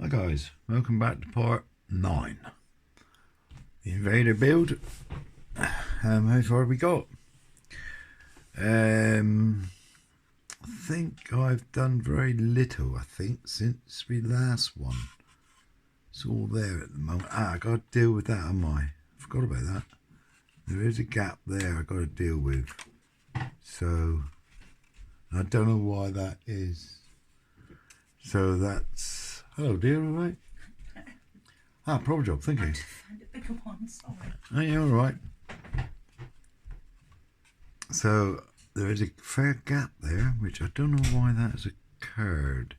Hi guys, welcome back to part 9. The Invader build. How far have we got? I think I've done very little, since we last won. It's all there at the moment. I got to deal with that, haven't I? Forgot about that. There is a gap there I got to deal with. So, I don't know why that is. So that's... Hello dear, alright? Proper job, thank you. I found a bigger one, sorry. Oh yeah, alright. So there is a fair gap there, which I don't know why that has occurred.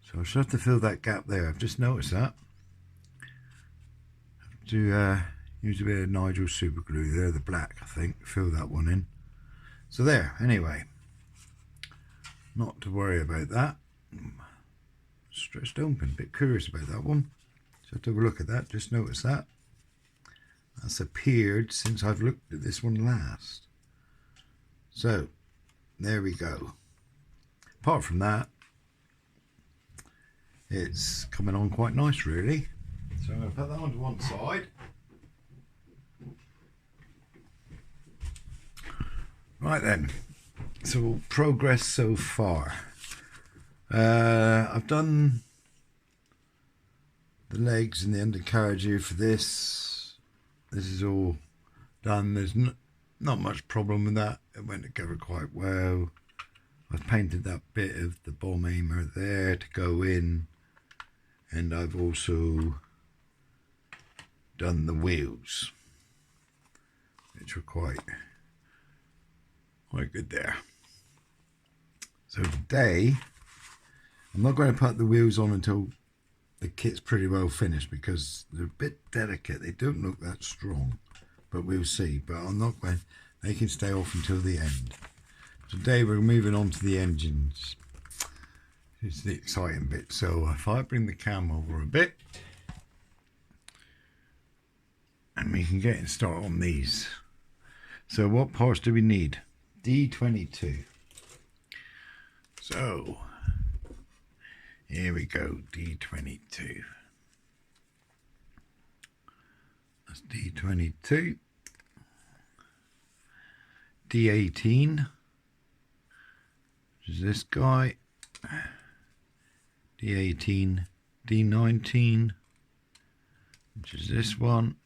So I should have to fill that gap there. I've just noticed that. I have to use a bit of Nigel super glue there, the black I think, fill that one in. So there, anyway. Not to worry about that. Stretched open, a bit curious about that one. So I have to have a look at that, just notice that. That's appeared since I've looked at this one last. So, there we go. Apart from that, it's coming on quite nice really. So I'm going to put that on to one side. Right then, so progress so far. I've done the legs and the undercarriage here for this. This is all done. There's not much problem with that. It went together quite well. I've painted that bit of the bomb aimer there to go in, and I've also done the wheels, which were quite good there. So today, I'm not going to put the wheels on until the kit's pretty well finished because they're a bit delicate. They don't look that strong, but we'll see. But I'm not going, they can stay off until the end. Today we're moving on to the engines. It's the exciting bit. So if I bring the cam over a bit, and we can get and start on these. So what parts do we need? D22. So here we go, D22. That's D22. D18, which is this guy. D18, D19, which is this one.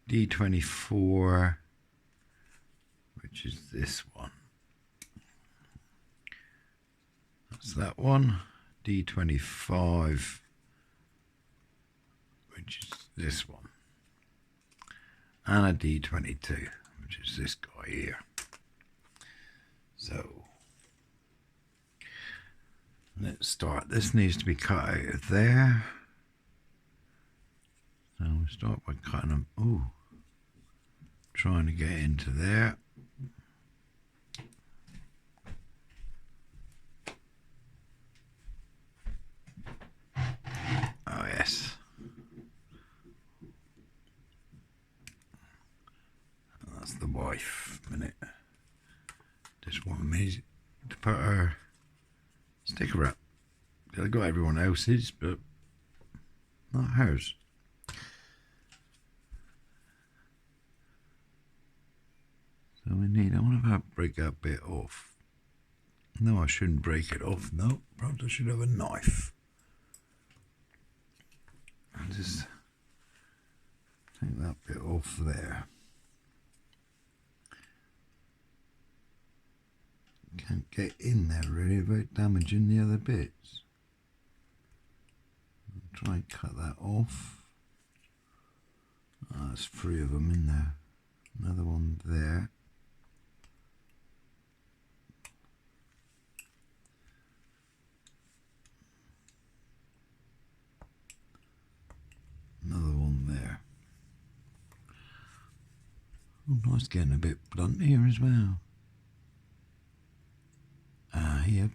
D24, which is this one. That's that one. D25, which is this one. And a D22, which is this guy here. So, let's start. This needs to be cut out of there. So we'll start by cutting them. Ooh, trying to get into there. Oh yes. That's the wife. Minute. Just wanted me to put her sticker up. I got everyone else's, but not hers. So we need, I wonder if I break that bit off. No, I shouldn't break it off. No, perhaps I should have a knife. I'll just take that bit off there. Can't get in there really without damaging the other bits. I'll try and cut that off. There's 3 of them in there. Another one there. Another one there. Oh, nice getting a bit blunt here as well. Here.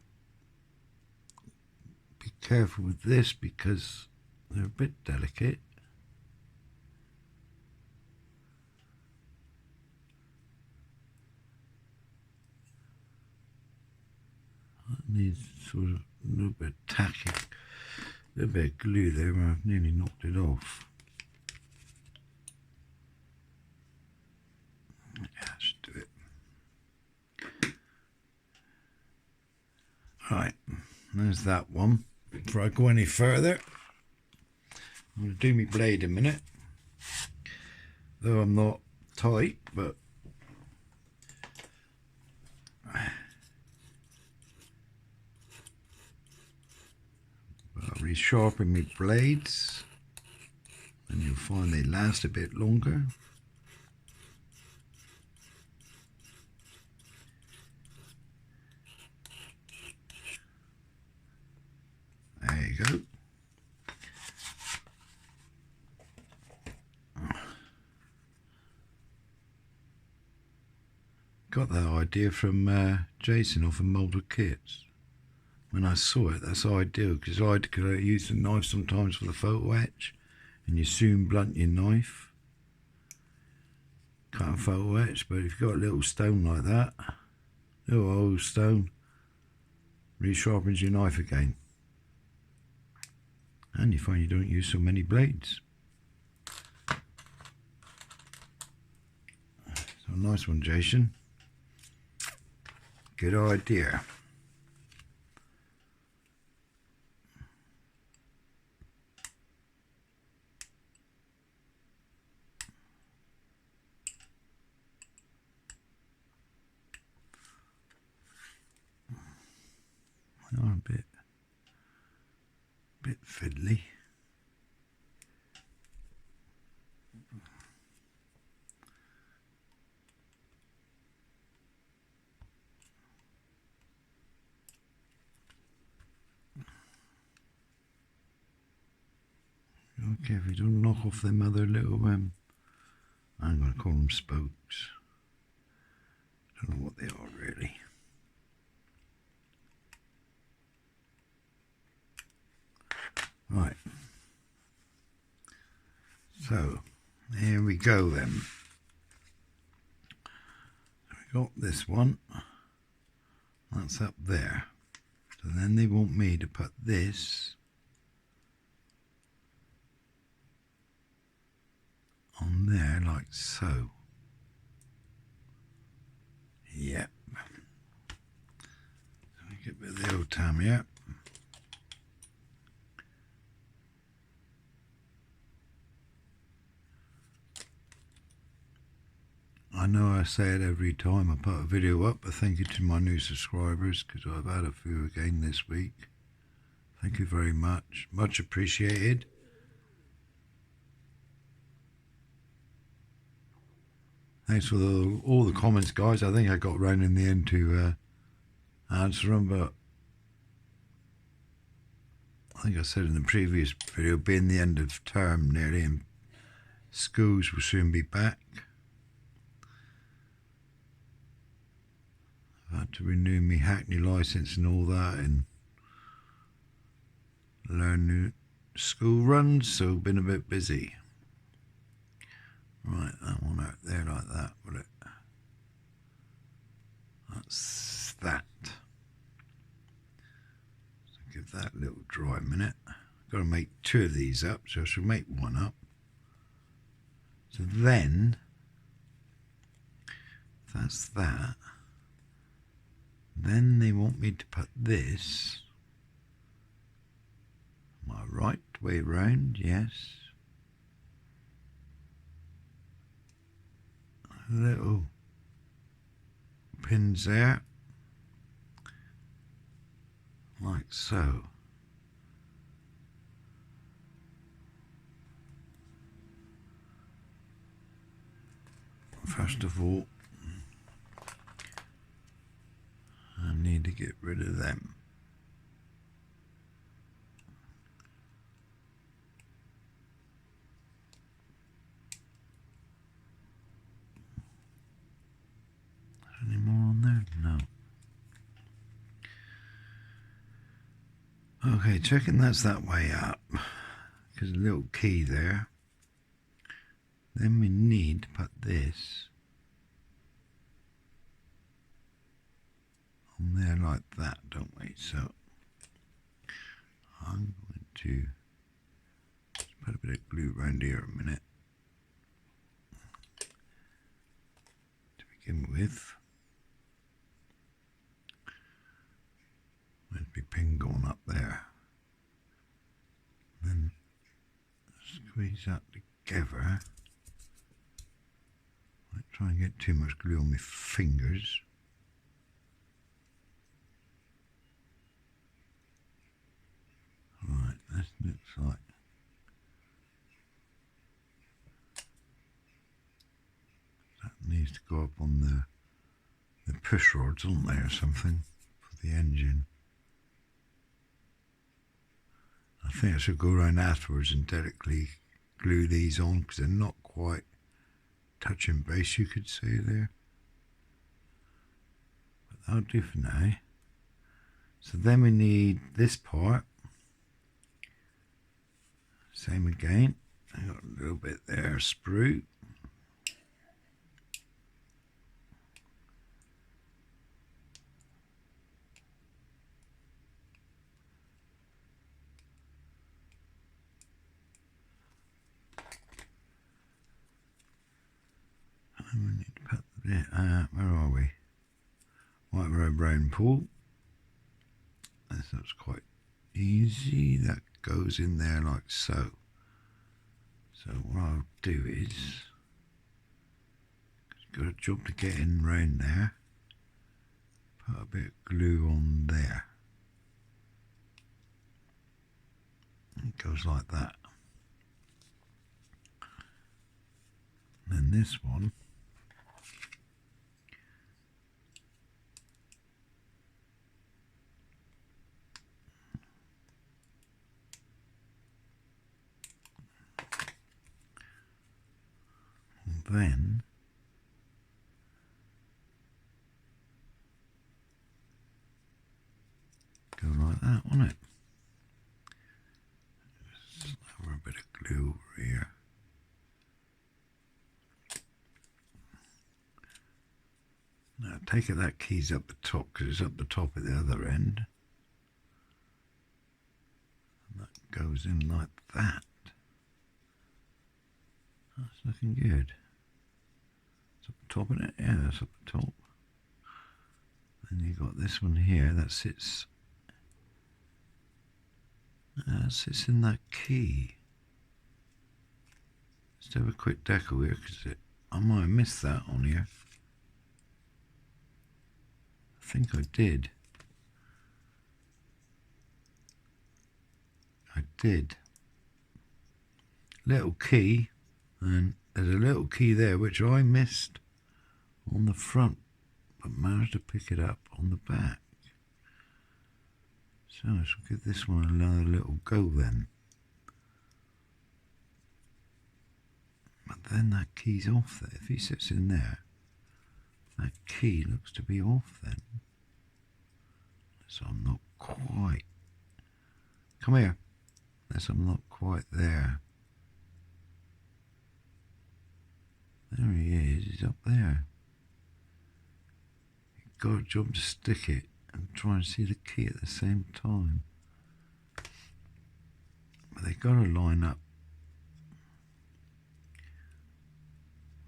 Be careful with this because they're a bit delicate. needs sort of a little bit of tacky, a little bit of glue there where I've nearly knocked it off. Yeah, let's do it. Right, there's that one. Before I go any further, I'm going to do my blade a minute. Though I'm not tight, but I'll resharpen my blades and you'll find they last a bit longer. There you go. Got that idea from Jason off of Molded Kits. When I saw it, that's ideal, because I use the knife sometimes for the photo etch, and you soon blunt your knife. Cut a photo etch, but if you've got a little stone like that, little old stone, resharpens your knife again. And you find you don't use so many blades. So nice one, Jason. Good idea. They are a bit fiddly. Okay, if you don't knock off them other little, I'm going to call them spokes. Don't know what they are really. Right. So, here we go then. So we got this one. That's up there. So then they want me to put this on there like so. Yep. So we get a bit of the old time here. I know I say it every time I put a video up, but thank you to my new subscribers, because I've had a few again this week. Thank you very much. Much appreciated. Thanks for all the comments, guys. I think I got round in the end to answer them, but I think I said in the previous video, being the end of term nearly, and schools will soon be back. I've had to renew my Hackney licence and all that, and learn new school runs, so been a bit busy. Right, that one out there like that, will it? That's that. So give that a little dry minute. I've got to make two of these up, so I shall make one up. So then, that's that. Then they want me to put this. Am I right way round? Yes. Little pins there, like so. First of all, I need to get rid of them. Any more on there? No. Okay, checking that's that way up, because a little key there. Then we need to put this on there there like that, don't we? So I'm going to just put a bit of glue around here a minute to begin with. Where's my pin going up there? Then squeeze that together. I try and get too much glue on my fingers. Right, this looks like that needs to go up on the push rods, aren't they, or something, for the engine. I think I should go around afterwards and delicately glue these on because they're not quite touching base, you could say there. But that'll do for now. So then we need this part. Same again. I got a little bit there, sprue. And we need to put the bit, where are we? White road brown pool. This looks quite easy. That goes in there like so. So what I'll do is, got a job to get in round there. Put a bit of glue on there. It goes like that. And then this one, and then go like that, won't it? Slap a bit of glue over here. Now take it that key's up the top because it's up the top at the other end. And that goes in like that. That's looking good. It's up the top, isn't it? Yeah, that's up the top. Then you got this one here that sits in that key. Let's have a quick deco here because I might have missed that on here. I think I did. I did. Little key, and there's a little key there which I missed on the front, but managed to pick it up on the back. So I shall give this one another little go then. But then that key's off there. If he sits in there, that key looks to be off then. So I'm not quite. Come here. Unless I'm not quite there. There he is. He's up there. You've got a job to stick it and try and see the key at the same time. But they've got to line up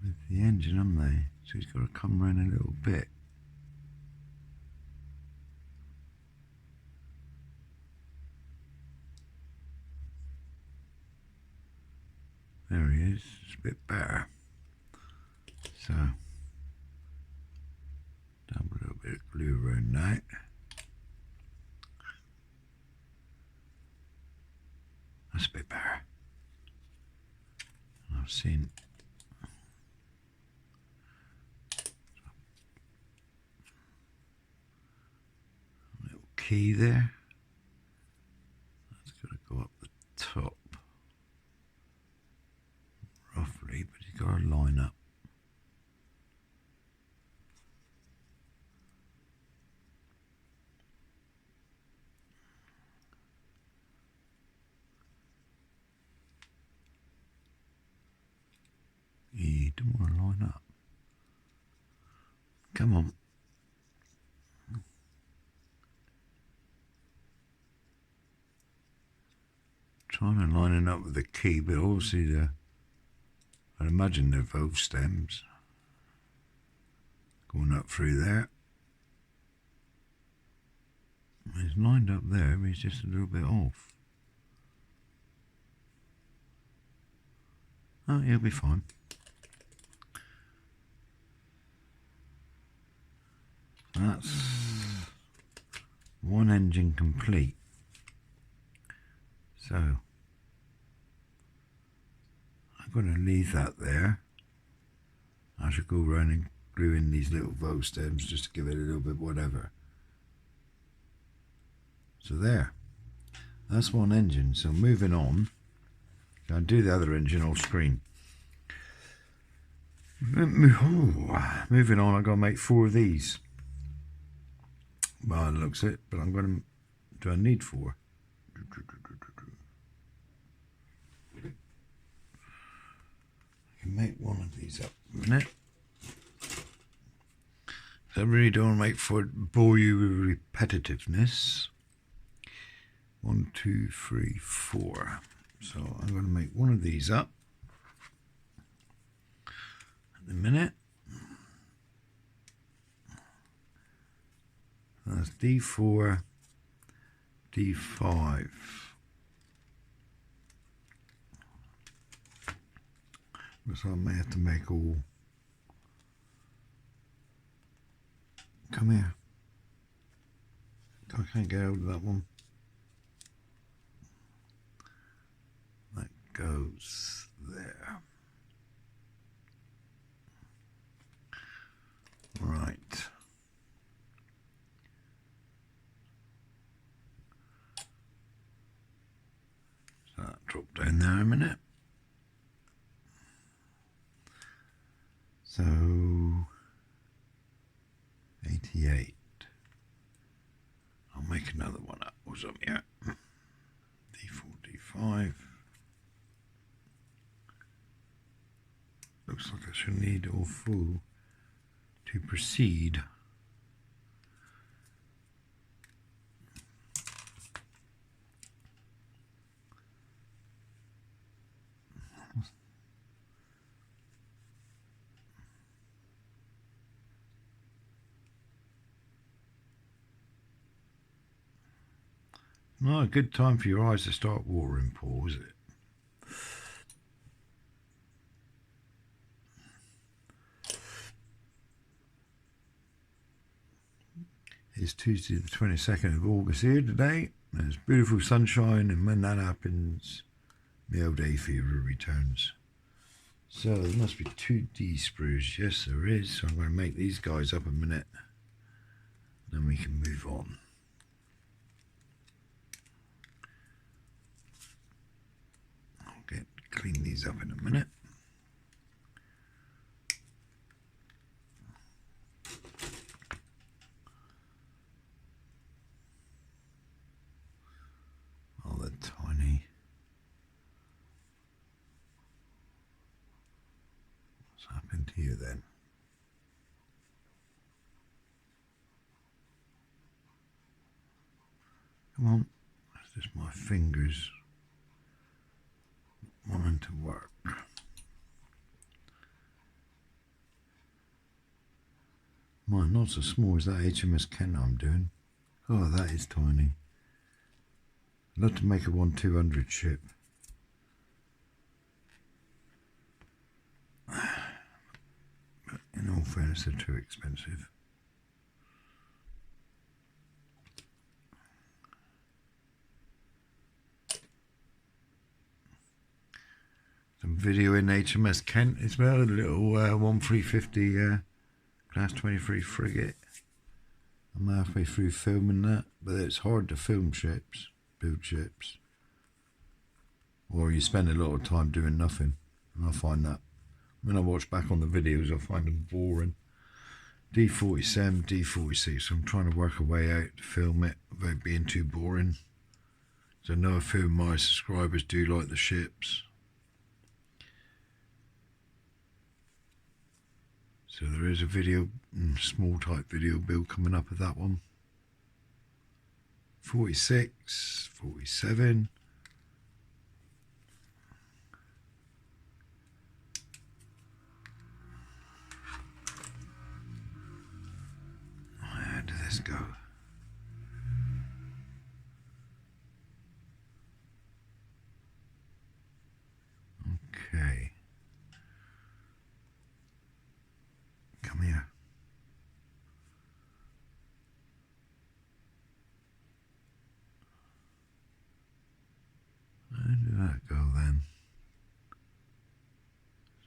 with the engine, haven't they? So he's got to come around a little bit. There he is. It's a bit better. So, dab a little bit of glue around that. That's a bit better. And I've seen a little key there. That's got to go up the top. Roughly, but you've got to line up. You don't want to line up. Come on. Trying to line it up with the key, but obviously I'd imagine they're valve stems going up through there. He's lined up there, but he's just a little bit off. Oh, he'll be fine. That's one engine complete. So I'm going to leave that there. I should go around and glue in these little valve stems just to give it a little bit whatever. So there, that's one engine. So moving on, I'll do the other engine off screen. Moving on, I'm going to make 4 of these. Well, it looks it, but I'm going to, do I need 4? I can make one of these up a minute. I really don't want to bore you with repetitiveness. 1, 2, 3, 4. So I'm going to make one of these up at the minute. That's D4, D5. So I may have to make all. Come here. I can't get out of that one. That goes there. Right. So that drop down there a minute. So 88. I'll make another one up. What's up here? D4, D5. Looks like I should need all full to proceed. Not a good time for your eyes to start watering, Paul, is it? It's Tuesday the 22nd of August here today. There's beautiful sunshine, and when that happens, the old hay fever returns. So there must be 2 D sprues. Yes, there is. So I'm going to make these guys up a minute. Then we can move on. Clean these up in a minute. Oh, they're tiny. What's happened here then? Come on, that's just my fingers wanting to work. Mine not so small as that HMS Kent I'm doing. Oh, that is tiny. I'd love to make a 1-200 ship. But in all fairness, they're too expensive. Some video in HMS Kent as well, a little 1350 Class 23 frigate. I'm halfway through filming that, but it's hard to film ships, build ships. Or you spend a lot of time doing nothing, and I find that. When I watch back on the videos, I find them boring. D47, D46, I'm trying to work a way out to film it without being too boring. So I know a few of my subscribers do like the ships. So there is a video, small type video build coming up of that one. 46, 47, let's go. Okay. Come here. How did that go then?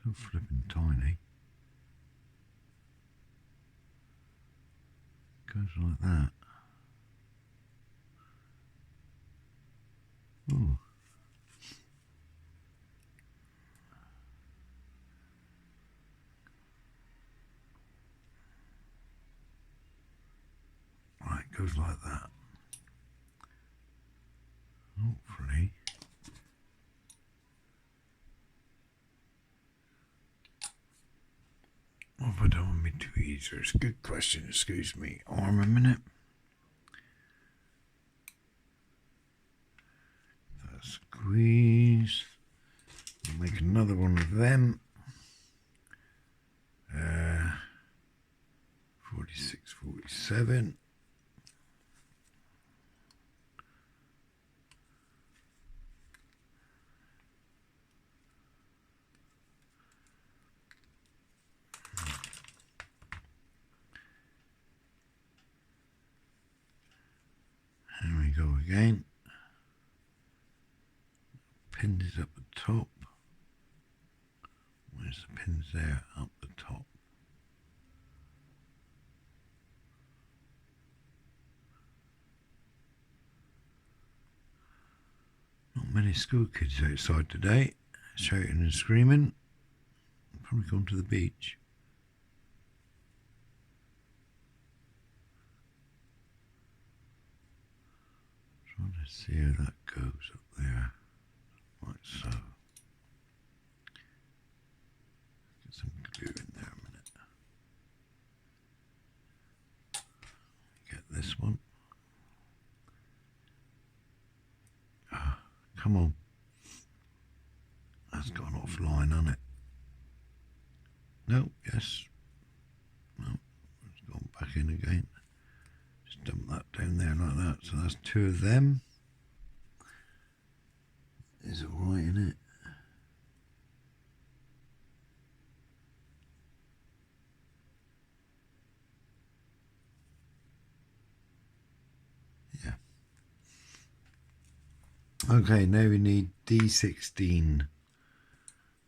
So flipping tiny. Goes like that. Ooh. Right, goes like that. Hopefully. Oh, I don't want me too easy. It's a good question, excuse me. Arm a minute. That squeeze. We'll make another one of them. 46, 47. There we go again. Pins up the top. Where's the pins there? Up the top. Not many school kids outside today, shouting and screaming. Probably gone to the beach. Trying to see how that goes up there. Like so. Get some glue in there a minute. Get this one. Ah, come on. That's gone offline, hasn't it? No, yes. No, it's gone back in again. Just dump that down there like that. So that's two of them. Is it right in it? Yeah. Okay, now we need D16.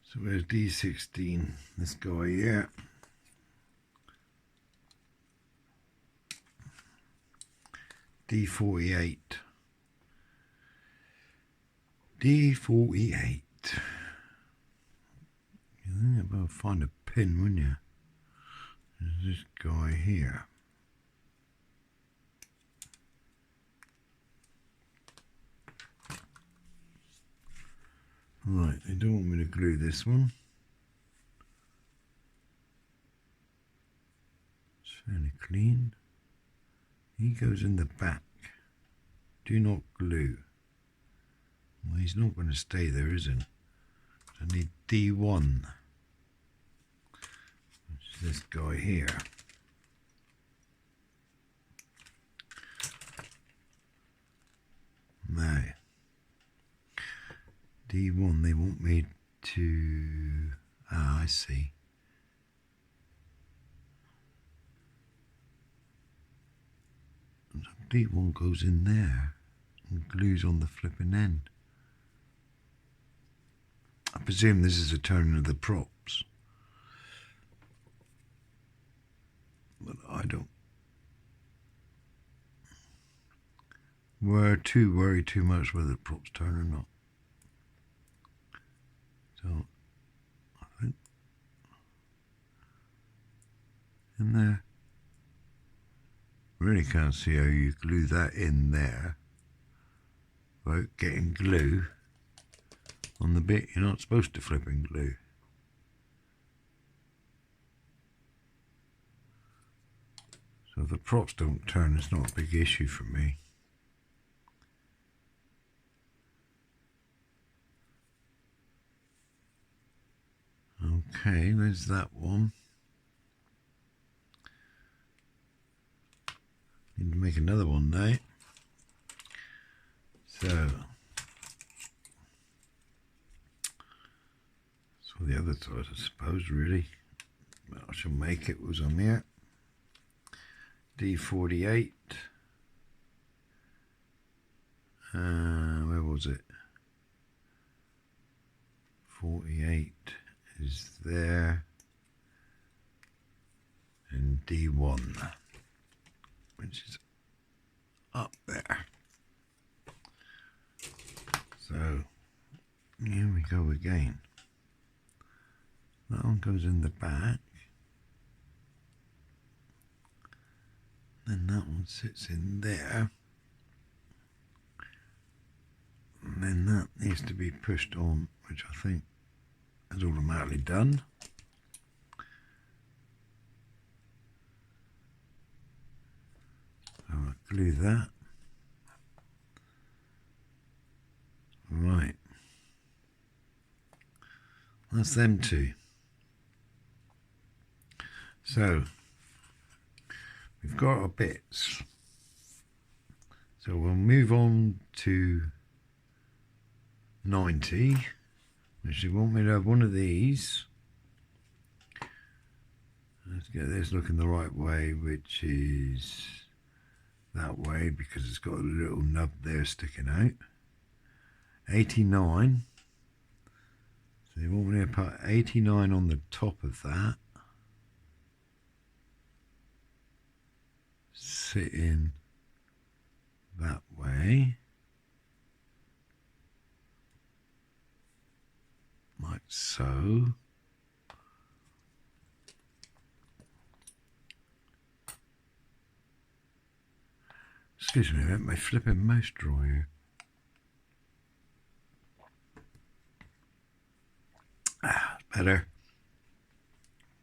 So where's D16? This guy here. D48. D48. You think about find a pin, wouldn't you? There's this guy here. Right, they don't want me to glue this one. It's fairly clean. He goes in the back. Do not glue. Well, he's not going to stay there, is he? I need D1. Which is this guy here. Now, D1, they want me to... Ah, I see. So D1 goes in there and glues on the flipping end. I presume this is a turning of the props. But I don't worry too much whether the props turn or not. So, I think in there. Really can't see how you glue that in there without getting glue on the bit you're not supposed to flip and glue. So if the props don't turn, it's not a big issue for me. Okay, there's that one. Need to make another one now. So that's all the other side, I suppose, really. But I shall make it was on here. D48. Where was it? 48 is there. And D1, which is up there. So here we go again. That one goes in the back. Then that one sits in there. And then that needs to be pushed on, which I think is automatically done. So I'll glue that. Right. That's them two. So we've got our bits. So we'll move on to 90, which you want me to have one of these. Let's get this looking the right way, which is that way because it's got a little nub there sticking out. 89. So you want me to put 89 on the top of that. Sitting that way. Like so. Excuse me, let my flipping mouse draw here. Ah, better.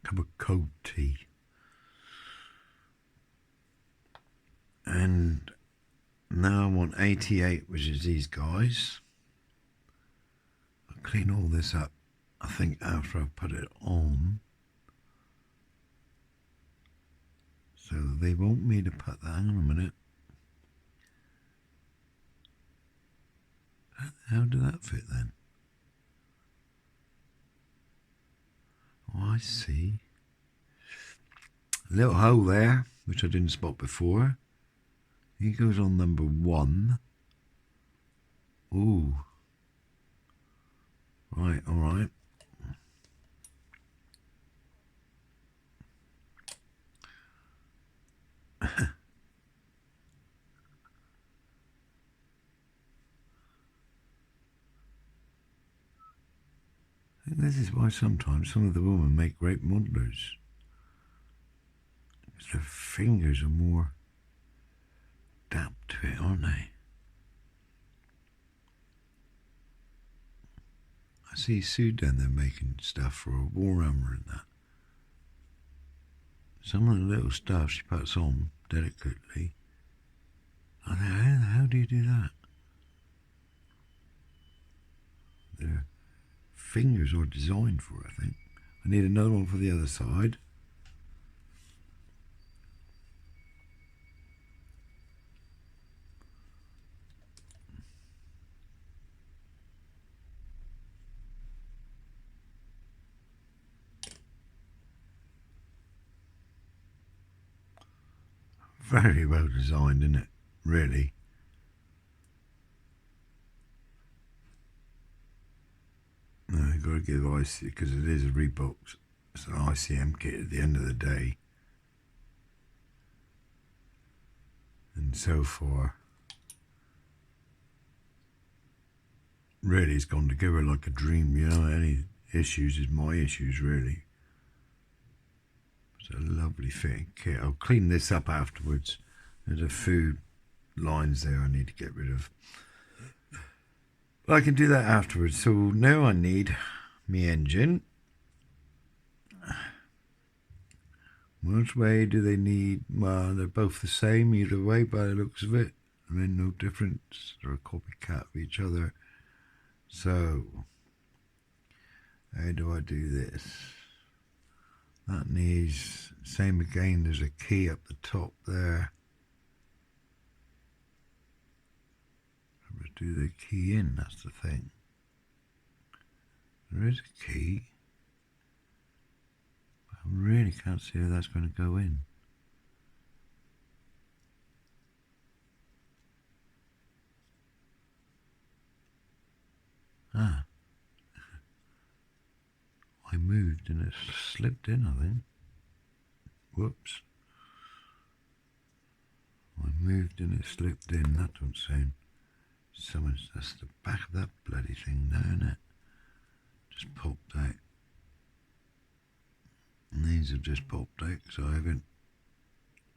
Cup of cold tea. And now I want 88, which is these guys. I'll clean all this up, I think, after I put it on. So they want me to put that, hang on a minute. How did that fit then? Oh, I see. A little hole there, which I didn't spot before. He goes on number 1. Ooh. Right, all right. I think this is why sometimes some of the women make great modelers. Because their fingers are more adapt to it, aren't they? I see Sue down there making stuff for a Warhammer and that. Some of the little stuff she puts on delicately. I think, how do you do that? Their fingers are designed for it, I think. I need another one for the other side. Very well designed, isn't it? Really. No, you've got to give IC, because it is a Reebok. It's an ICM kit at the end of the day. And so far, really it's gone together like a dream, you know. Any issues is my issues, really. It's a lovely fitting kit. I'll clean this up afterwards. There's a few lines there I need to get rid of. But I can do that afterwards. So now I need my engine. Which way do they need? Well, they're both the same either way by the looks of it. I mean, no difference. They're a copycat of each other. So, how do I do this? That needs, same again, there's a key up the top there. do they key in? That's the thing. There is a key. But I really can't see how that's going to go in. Ah. I moved and it slipped in, I think. Whoops. I moved and it slipped in. That don't sound. That's the back of that bloody thing now, isn't it? Just popped out. And these have just popped out, so I haven't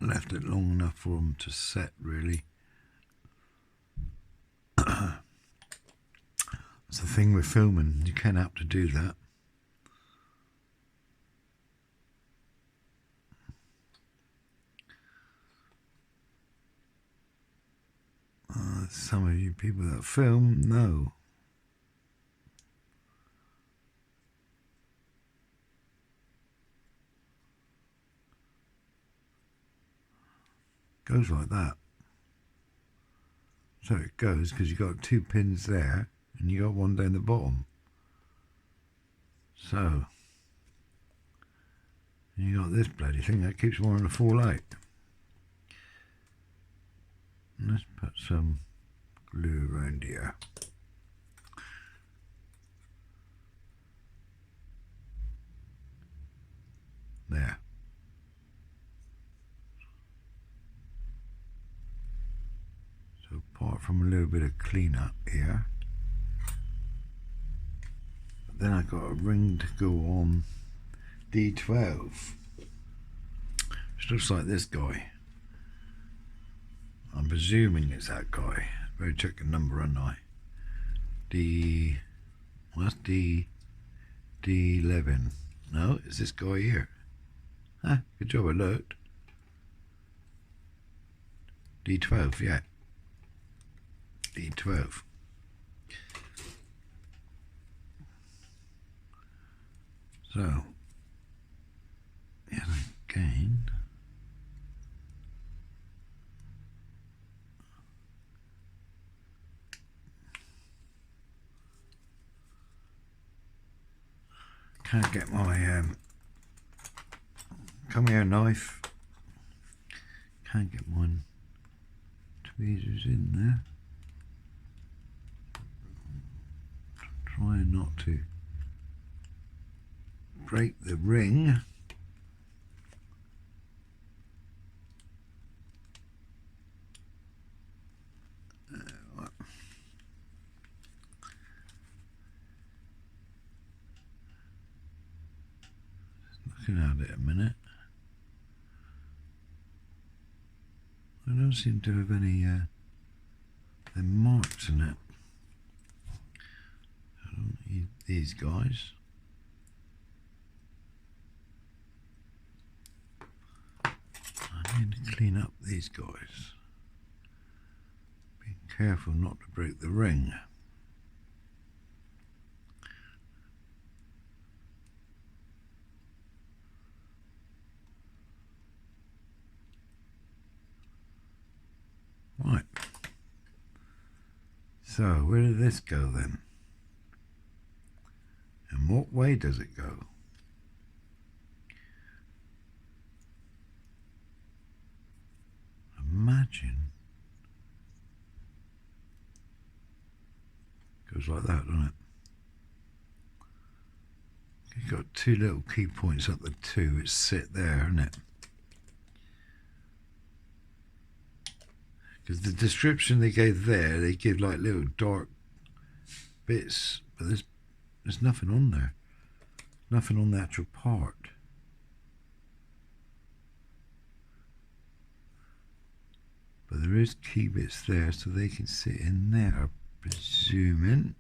left it long enough for them to set, really. That's the thing with filming. You can't have to do that. Some of you people that film know. Goes like that. So it goes because you got 2 pins there and you got 1 down the bottom. So you got this bloody thing that keeps wanting to fall out. And let's put some glue around here. There. So apart from a little bit of cleanup here, but then I got a ring to go on D12, which looks like this guy. I'm presuming it's that guy. Better check the number, aren't I? What's D11? No, it's this guy here. Huh, good job I looked. D12, yeah. D12. So, yeah, again. Can't get my come here knife. Can't get my tweezers in there. Trying not to break the ring. Looking at it a minute. I don't seem to have any marks in it. I don't need these guys. I need to clean up these guys. Be careful not to break the ring. Right. So, where did this go then? And what way does it go? Imagine. Goes like that, doesn't it? You've got 2 little key points at the 2. It's sit there, isn't it? Because the description they gave there, they give like little dark bits, but there's nothing on there. Nothing on the actual part. But there is key bits there, so they can sit in there, I'm presuming.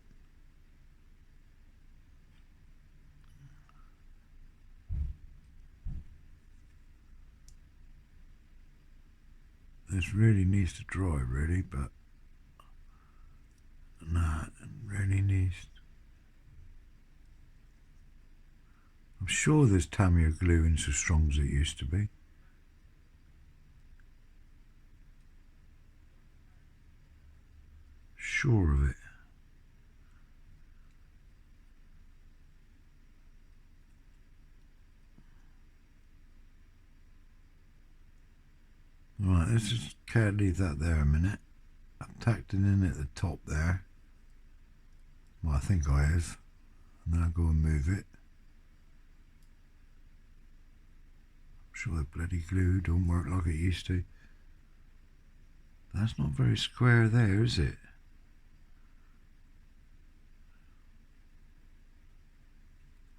This really needs to dry, really, but nah, it really needs. I'm sure this Tamiya glue isn't so strong as it used to be. sure of it. Right, let's just leave that there a minute. I've tacked it in at the top there. Well, I think I have. And then I'll go and move it. I'm sure the bloody glue don't work like it used to. That's not very square there, is it?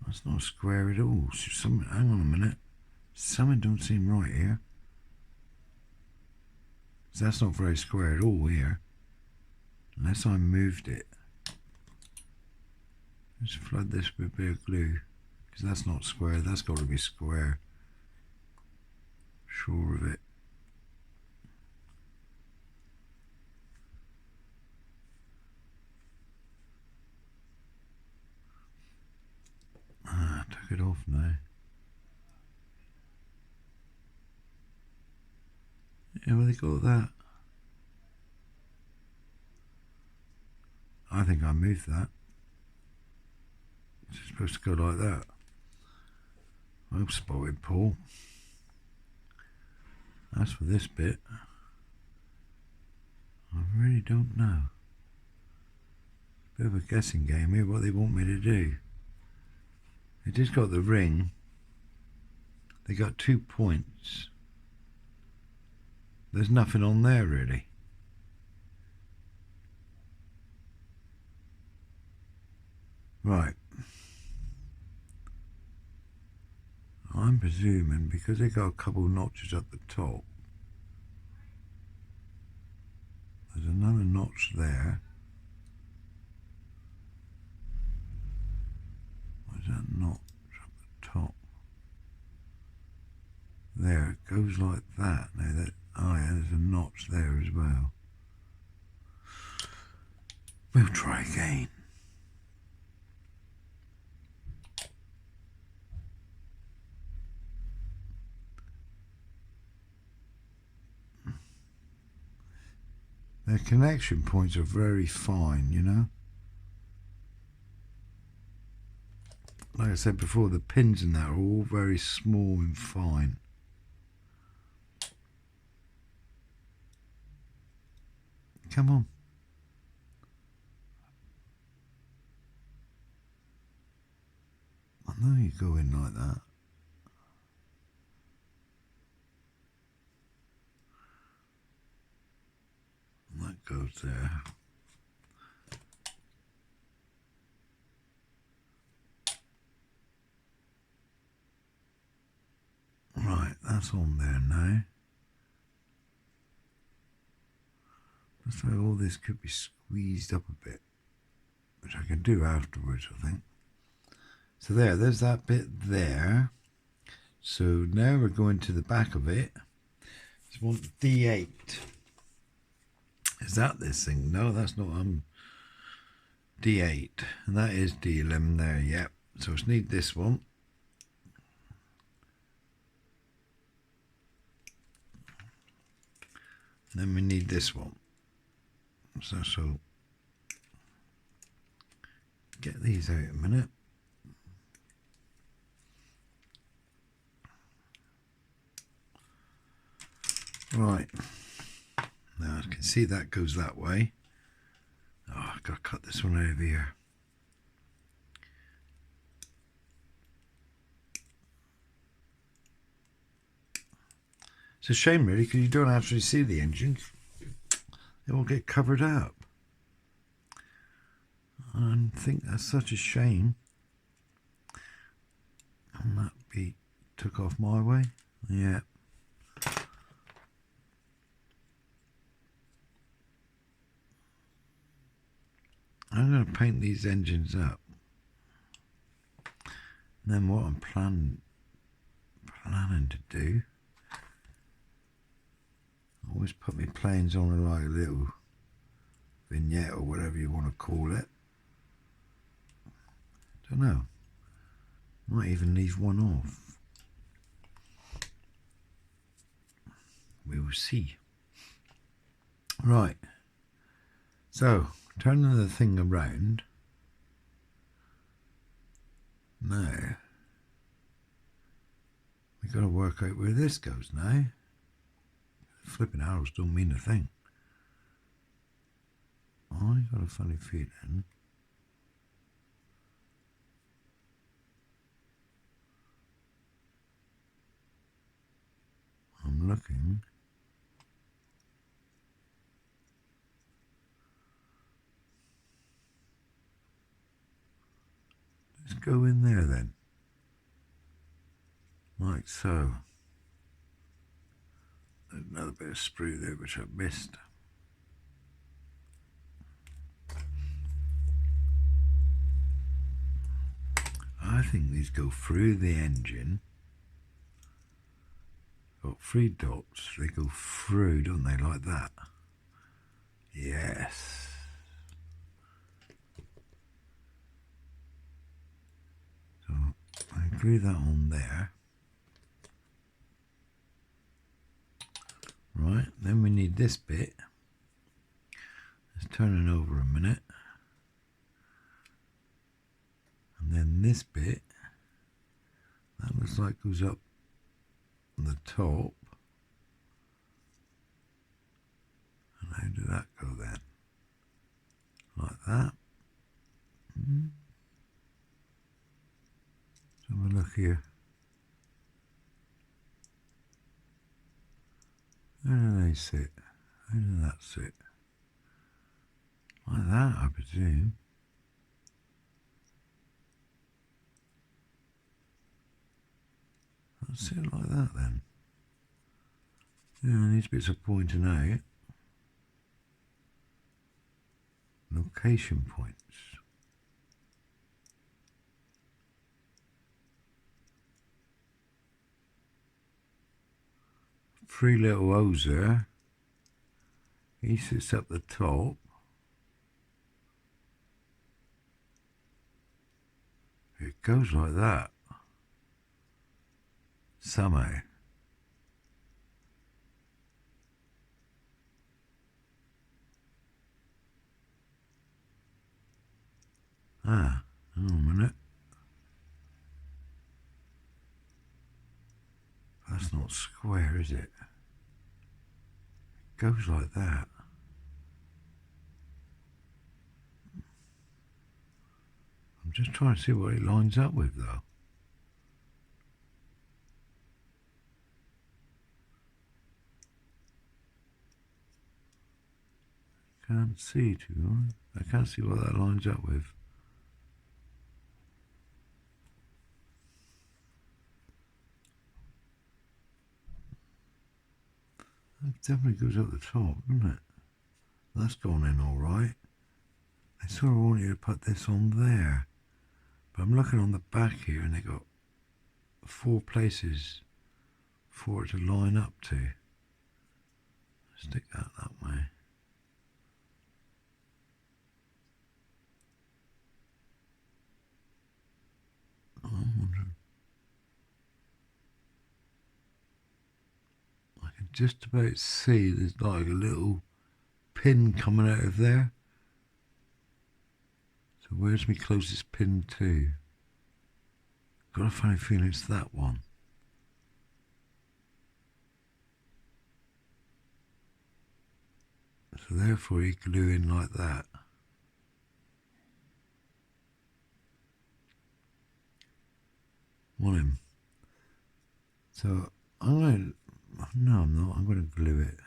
That's not square at all. Hang on a minute. Something don't seem right here. So that's not very square at all here. Unless I moved it. Let's flood this with a bit of glue. Because that's not square. That's got to be square. Sure of it. I took it off now. Yeah, well, they got that. I think I moved that. It's supposed to go like that. Well spotted, Paul. As for this bit, I really don't know. Bit of a guessing game here, what they want me to do. They just got the ring. They got 2 points. There's nothing on there really. Right. I'm presuming because they got a couple notches at the top, there's another notch there. Where's that notch up the top? There, it goes like that. Now that, oh yeah, there's a notch there as well. We'll try again. Their connection points are very fine, you know. Like I said before, the pins in that are all very small and fine. Come on. I know you go in like that. And that goes there. Right, that's on there now. Looks like all this could be squeezed up a bit, which I can do afterwards, I think. So there's that bit there. So now we're going to the back of it. Just want D8. Is that this thing? No, that's not. D8, and that is D11 there. Yep. So I need this one. And then we need this one. So get these out a minute. Right. Now I can see that goes that way. Oh, I've got to cut this one out of here. It's a shame really, because you don't actually see the engines. They all get covered up. I think that's such a shame. And that be took off my way. Yeah. I'm going to paint these engines up. And then what I'm planning to do, I always put my planes on like a little vignette or whatever you want to call it. Don't know. Might even leave one off. We will see. Right. So Turning the thing around. Now, we've got to work out where this goes now. Flipping arrows don't mean a thing. I got a funny feeling. I'm looking. Let's go in there then. Like so. There's another bit of sprue there which I missed. I think these go through the engine. Got 3 dots, they go through, don't they, like that? Yes. So I glue that on there. Right, then we need this bit. Let's turn it over a minute. And then this bit, that looks like goes up the top. And how did that go then? Like that. So have a look here. How do they sit? How did that sit? Like that, I presume. That's it like that then. Yeah, these bits are pointing out. Location points. Three little O's there. He sits up the top. It goes like that. Somehow. Ah, hang on a minute. That's not square, is it? It goes like that. I'm just trying to see what it lines up with, though. Can't see too much. I can't see what that lines up with. That definitely goes up the top, doesn't it? That's gone in all right. I sort of want you to put this on there. But I'm looking on the back here and they got 4 places for it to line up to. Stick that way. I can just about see there's like a little pin coming out of there. So where's my closest pin to? Got a funny feeling it's that one. So therefore you glue in like that. Want him. So I'm going to, no I'm not, I'm going to glue it.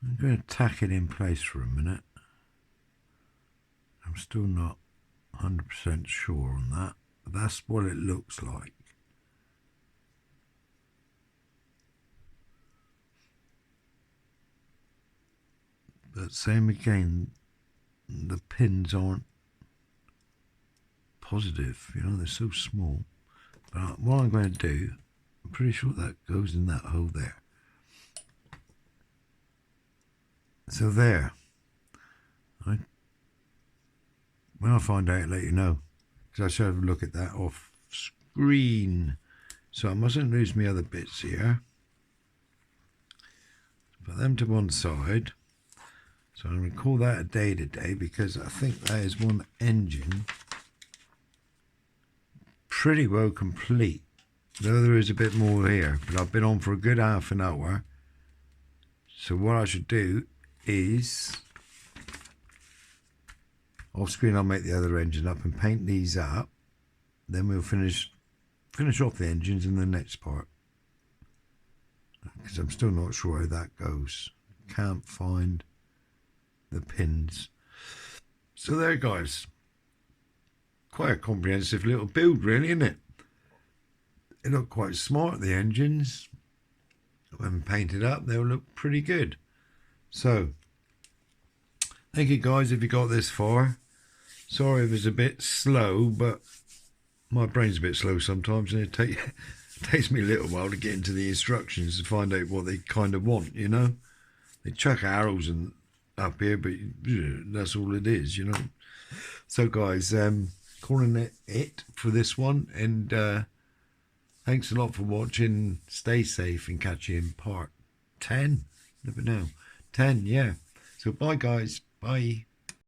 I'm going to tack it in place for a minute. I'm still not 100% sure on that, but that's what it looks like. But same again, the pins aren't positive, you know, they're so small. But what I'm going to do, I'm pretty sure that goes in that hole there. So there. When I find out, I'll let you know. Because I should have a look at that off screen. So I mustn't lose my other bits here. Put them to one side. So I'm going to call that a day today, because I think that is one engine pretty well complete. Though there is a bit more here, but I've been on for a good half an hour. So what I should do is, off screen I'll make the other engine up and paint these up. Then we'll finish off the engines in the next part, because I'm still not sure how that goes. Can't find the pins. So there, guys, quite a comprehensive little build, really, isn't it? They look quite smart, the engines. When painted up, they'll look pretty good. So thank you, guys, if you got this far. Sorry if it's a bit slow, but my brain's a bit slow sometimes, and it takes me a little while to get into the instructions to find out what they kind of want, you know. They chuck arrows and up here, but that's all it is, you know. So, guys, calling it for this one, and thanks a lot for watching. Stay safe and catch you in part 10. Never know. 10, yeah. So, bye, guys. Bye.